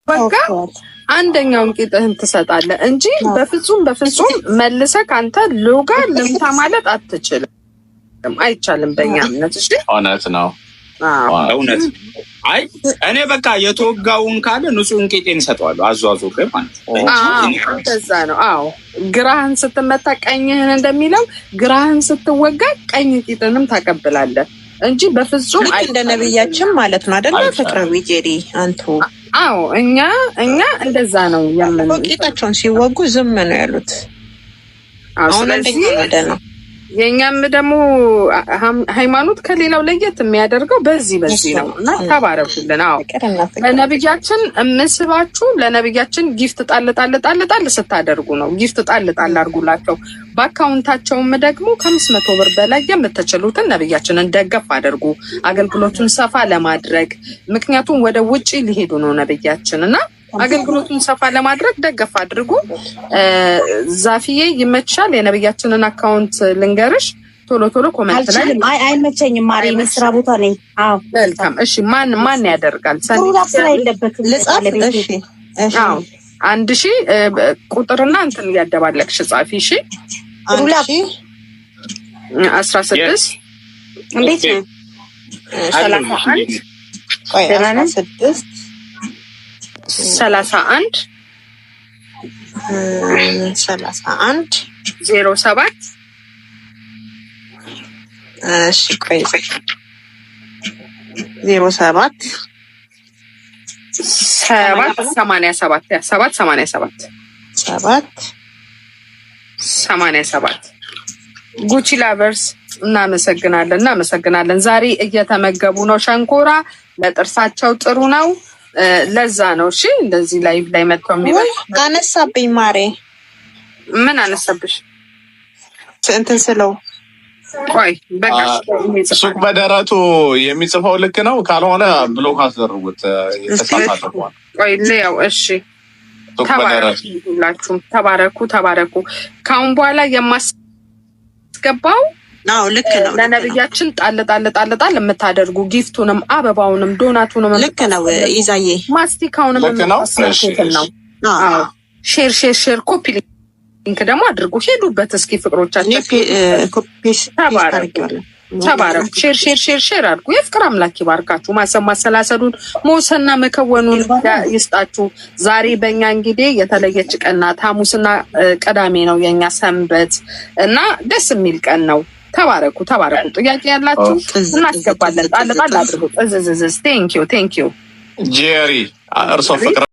በቃ አንደኛውን ቂጥህን ትሰጣለህ እንጂ በፍጹም መልሰህ ካንተ ሎጋ ልምታ ማለት አትችልም። አይቻልም በእኛ እምነት። እሺ እውነት ነው። እውነት አይ እኔ በቃ የተወጋውን ካለ ንጹህን ቂጤን ሰጠዋለሁ አዟዙር ማለት ነው። እንደዛ ነው። አዎ ግራህን ስትመታ ቀኝህን እንደሚለው ግራህን ስትወጋ ቀኝ ቂጥንም ታቀብላለህ እንጂ በፍጹም እንደ ነብያችን ማለት ነው አይደል? ፍቅራዊ ጄሪ አንቱ አዎ እኛ እንደዛ ነው ቂጣቸውን ሲወጉ ዝም ነው ያሉት። አሁን እንደዚህ ነው። የኛም ደግሞ ሃይማኖት ከሌላው ለየት የሚያደርገው በዚህ ነው እና ተባረኩልን። አዎ ለነብያችን ምስባችሁ ለነብያችን ጊፍት ጣል ስታደርጉ ነው። ጊፍት ጣል አድርጉላቸው። በአካውንታቸውም ደግሞ ከ500 ብር በላይ የምትችሉትን ነብያችንን ደገፍ አድርጉ፣ አገልግሎቱን ሰፋ ለማድረግ ምክንያቱም ወደ ውጪ ሊሄዱ ነው ነብያችን እና አገልግሎቱን ሰፋ ለማድረግ ደገፍ አድርጉ። ዛፊዬ ይመቻል። የነብያችንን አካውንት ልንገርሽ ቶሎ ኮሜንት ላይ አይመቸኝም ማሪ መስራ ቦታ ነኝ። አዎ መልካም እሺ። ማን ያደርጋል? ስራ የለበትም ለጻለሽ አዎ 1000 ቁጥርና እንትን ያደባለቅሽ ጻፊ። እሺ 16 እንዴት ነው 31 31 07 እሺ ቆይ 07 787 ጉቺ ላቨርስ እናመሰግናለን። ዛሬ እየተመገቡ ነው ሸንኮራ ለጥርሳቸው ጥሩ ነው። ለዛ ነው እሺ እንደዚህ ላይቭ ላይ መጥተው የሚበል አነሳብኝ። ማሬ ምን አነሳብሽ? እንትን ስለው ቆይ በቃ ሱቅ በደረቱ የሚጽፈው ልክ ነው ካልሆነ ብሎክ አስደርጉት። የተሳሳተው ቆይ ለያው እሺ ተባረኩ። ካሁን በኋላ የማስገባው ልክ ነው። ለነብያችን ጣል የምታደርጉ ጊፍቱንም አበባውንም ዶናቱንም ልክ ነው። ይዛዬ ማስቲካውንም ነው። አዎ ሼር ኮፒ ሊንክ ደግሞ አድርጉ። ሄዱበት እስኪ ፍቅሮቻችን ተባረኩ። ሼር አድርጉ። የፍቅር አምላክ ይባርካችሁ። ማሰላሰሉን መውሰና መከወኑን ይስጣችሁ። ዛሬ በእኛ እንግዲህ የተለየች ቀን ናት። ሐሙስና ቅዳሜ ነው የኛ ሰንበት እና ደስ የሚል ቀን ነው። ተባረኩ። ጥያቄ ያላችሁ እናስገባለን። ጣል አድርጉ። ቴንክ ዩ ጄሪ እርሶ ፍቅር